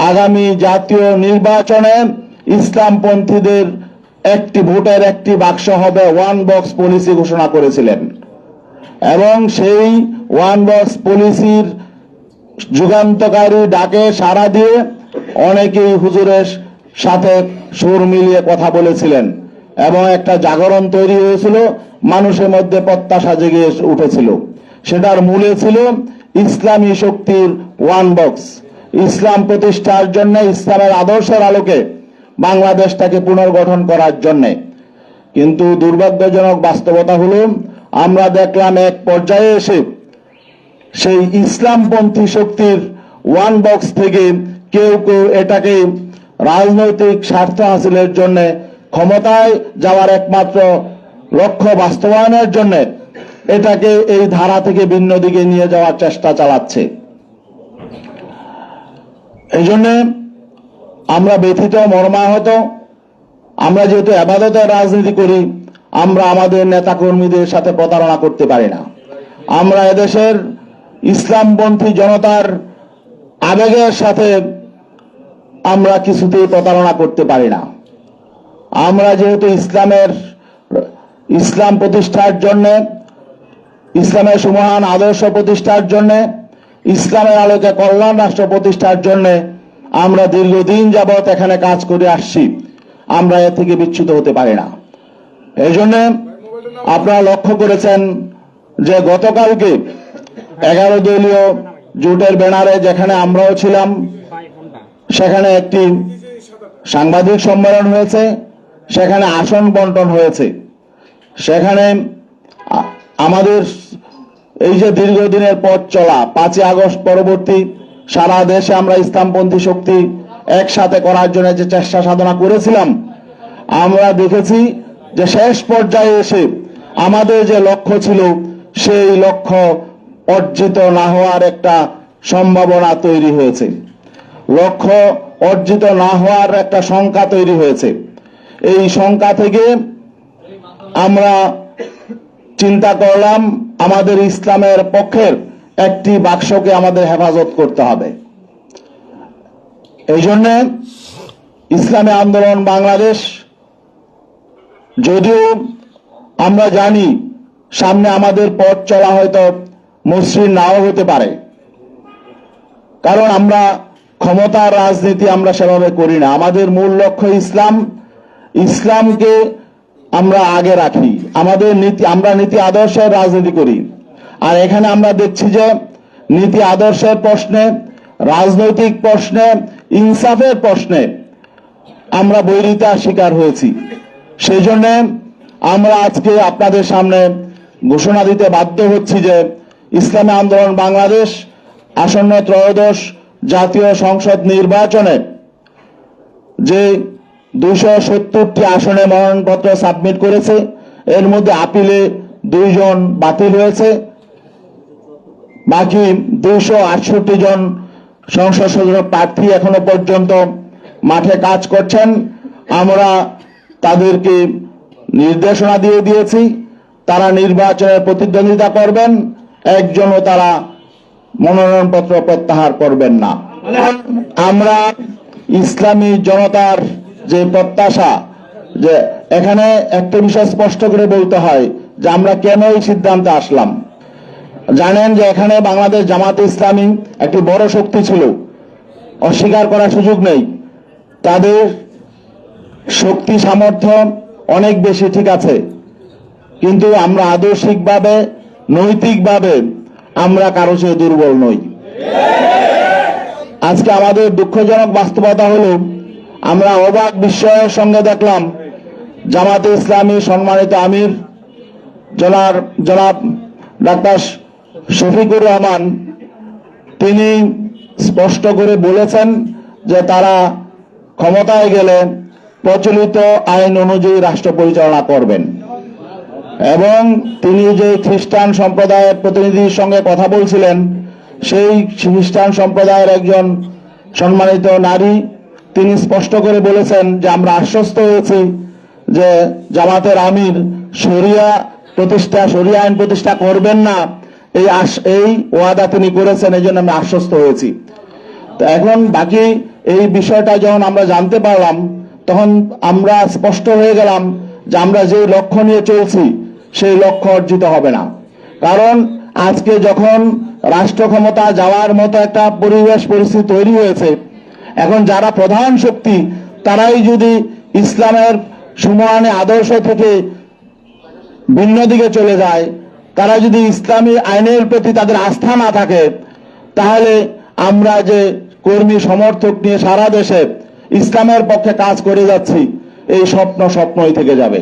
আগামী জাতীয় নির্বাচনে ইসলামপন্থীদের একটি ভোটের একটি বাক্স হবে ওয়ান বক্স পলিসি ঘোষণা করেছিলেন এবং সেই ওয়ান বক্স পলিসির যুগান্তকারী ডাকে সাড়া দিয়ে অনেকেই হুজুরের সাথে সুর মিলিয়ে কথা বলেছিলেন এবং একটা জাগরণ তৈরি হয়েছিল, মানুষের মধ্যে প্রত্যাশা জেগে উঠেছিল। সেটার মূলে ছিল ইসলামী শক্তির ওয়ান বক্স, ইসলাম প্রতিষ্ঠার জন্য, ইসলামের আদর্শের আলোকে বাংলাদেশটাকে পুনর্গঠন করার জন্য। কিন্তু দুর্ভাগ্যজনক বাস্তবতা হলো আমরা দেখলাম এক পর্যায়ে এসে সেই ইসলামপন্থী শক্তির ওয়ান বক্স থেকে কেউ কেউ এটাকে রাজনৈতিক স্বার্থ হাসিলের জন্য, ক্ষমতায় যাওয়ার একমাত্র লক্ষ্য বাস্তবায়নের জন্য এটাকে এই ধারা থেকে ভিন্ন দিকে নিয়ে যাওয়ার চেষ্টা চালাচ্ছে। এই জন্য আমরা ব্যথিত, মর্মাহত। আমরা যেহেতু ইবাদতের রাজনীতি করি, আমরা আমাদের নেতাকর্মীদের সাথে প্রতারণা করতে পারি না। আমরা এদেশের ইসলামপন্থী জনতার আবেগের সাথে আমরা কিছুতেই প্রতারণা করতে পারি না। আমরা যেহেতু ইসলাম প্রতিষ্ঠার জন্য, ইসলামের সুমহান আদর্শ প্রতিষ্ঠার জন্য, ইসলামের আলোকে কল্যাণ রাষ্ট্র প্রতিষ্ঠার জন্য আমরা দীর্ঘদিন যাবৎ এখানে কাজ করে আসছি, আমরা এর থেকে বিচ্যুত হতে পারি না। এই জন্য আপনারা লক্ষ্য করেছেন যে গতকালকে 11 দলীয় জোটের ব্যানারে যেখানে আমরাও ছিলাম, সেখানে একটি সাংবাদিক সম্মেলন হয়েছে, সেখানে আসন বন্টন হয়েছে। সেখানে আমাদের এই যে দীর্ঘদিনের পথ চলা, 5ই আগস্ট পরবর্তী সারা দেশে আমরা ইসলামপন্থী শক্তি একসাথে করার জন্য যে চেষ্টা সাধনা করেছিলাম, আমরা দেখেছি যে শেষ পর্যায়ে এসে আমাদের যে লক্ষ্য ছিল সেই লক্ষ্য অর্জিত না হওয়ার একটা সম্ভাবনা তৈরি হয়েছে, লক্ষ্য অর্জিত না হওয়ার একটা শঙ্কা তৈরি হয়েছে। এই শঙ্কা থেকে আমরা চিন্তা করলাম আমাদের ইসলামের পক্ষের একটি বাক্সকে আমাদের হেফাজত করতে হবে। এই জন্য ইসলামী আন্দোলন বাংলাদেশ, যদিও আমরা জানি সামনে আমাদের পথ চলা হয়তো মসৃণ নাও হতে পারে, কারণ আমরা ক্ষমতার রাজনীতি আমরা সেভাবে করি না। আমাদের মূল লক্ষ্য ইসলাম, ইসলামকে আমরা আগে রাখি, আমাদের আমরা নীতি আদর্শের রাজনীতি করি। আর এখানে আমরা দেখছি যে নীতি আদর্শের প্রশ্নে, রাজনৈতিক প্রশ্নে, ইনসাফের প্রশ্নে আমরা বৈরিতার শিকার হয়েছি। সেই জন্য আমরা আজকে আপনাদের সামনে ঘোষণা দিতে বাধ্য হচ্ছি যে ইসলামী আন্দোলন বাংলাদেশ আসন্ন ত্রয়োদশ জাতীয় সংসদ নির্বাচনে যে 270টি আসনে মনোনয়নপত্র সাবমিট করেছে, এর মধ্যে আপিলে 2 জন বাতিল হয়েছে, বাকি 268 জন সংসদ সদস্য প্রার্থী এখনো পর্যন্ত মাঠে কাজ করছেন। আমরা তাদেরকে নির্দেশনা দিয়ে দিয়েছি, তারা নির্বাচনের প্রতিদ্বন্দ্বিতা করবেন, একজনও তারা মনোনয়নপত্র প্রত্যাহার করবেন না। আমরা ইসলামী জনতার যে প্রত্যাশা, যে এখানে একটা বিষয় স্পষ্ট করে বলতে হয় যে আমরা কেন এই সিদ্ধান্তে আসলাম। জানেন যে এখানে বাংলাদেশ জামাতে ইসলামী একটি বড় শক্তি ছিল, অস্বীকার করার সুযোগ নেই। তাদের শক্তি সামর্থ্য অনেক বেশি, ঠিক আছে, কিন্তু আমরা আদর্শিকভাবে, নৈতিকভাবে আমরা কারো চেয়ে দুর্বল নই। আজকে আমাদের দুঃখজনক বাস্তবতা হলো আমরা অবাক বিস্ময়ের সঙ্গে দেখলাম জামাতে ইসলামী সম্মানিত আমির জনাব ডাক্তার শফিকুর রহমান, তিনি স্পষ্ট করে বলেছেন যে তারা ক্ষমতায় গেলে প্রচলিত আইন অনুযায়ী রাষ্ট্র পরিচালনা করবেন। এবং তিনি যে খ্রিস্টান সম্প্রদায়ের প্রতিনিধির সঙ্গে কথা বলছিলেন, সেই খ্রিস্টান সম্প্রদায়ের একজন সম্মানিত নারী, তিনি স্পষ্ট করে বলেছেন যে আমরা আশ্বস্ত হয়েছি যে জামাতের আমির শরিয়া আইন প্রতিষ্ঠা করবেন না, এই ওয়াদা তিনি করেছেন, এই জন্য আমি আশ্বস্ত হয়েছি। তো এখন বাকি এই বিষয়টা যখন আমরা জানতে পারলাম, তখন আমরা স্পষ্ট হয়ে গেলাম যে আমরা যে লক্ষ্য নিয়ে চলছি সেই লক্ষ্য অর্জিত হবে না। কারণ আজকে যখন রাষ্ট্র ক্ষমতা যাওয়ার মতো একটা পরিবেশ পরিস্থিতি তৈরি হয়েছে, এখন যারা প্রধান শক্তি তারাই যদি ইসলামের সুমহানী আদর্শ থেকে ভিন্ন দিকে চলে যায়, তারা যদি ইসলামী আইনের প্রতি তাদের আস্থা না থাকে, তাহলে আমরা যে কর্মী সমর্থক নিয়ে সারা দেশে ইসলামের পক্ষে কাজ করে যাচ্ছি, এই স্বপ্নই থেকে যাবে।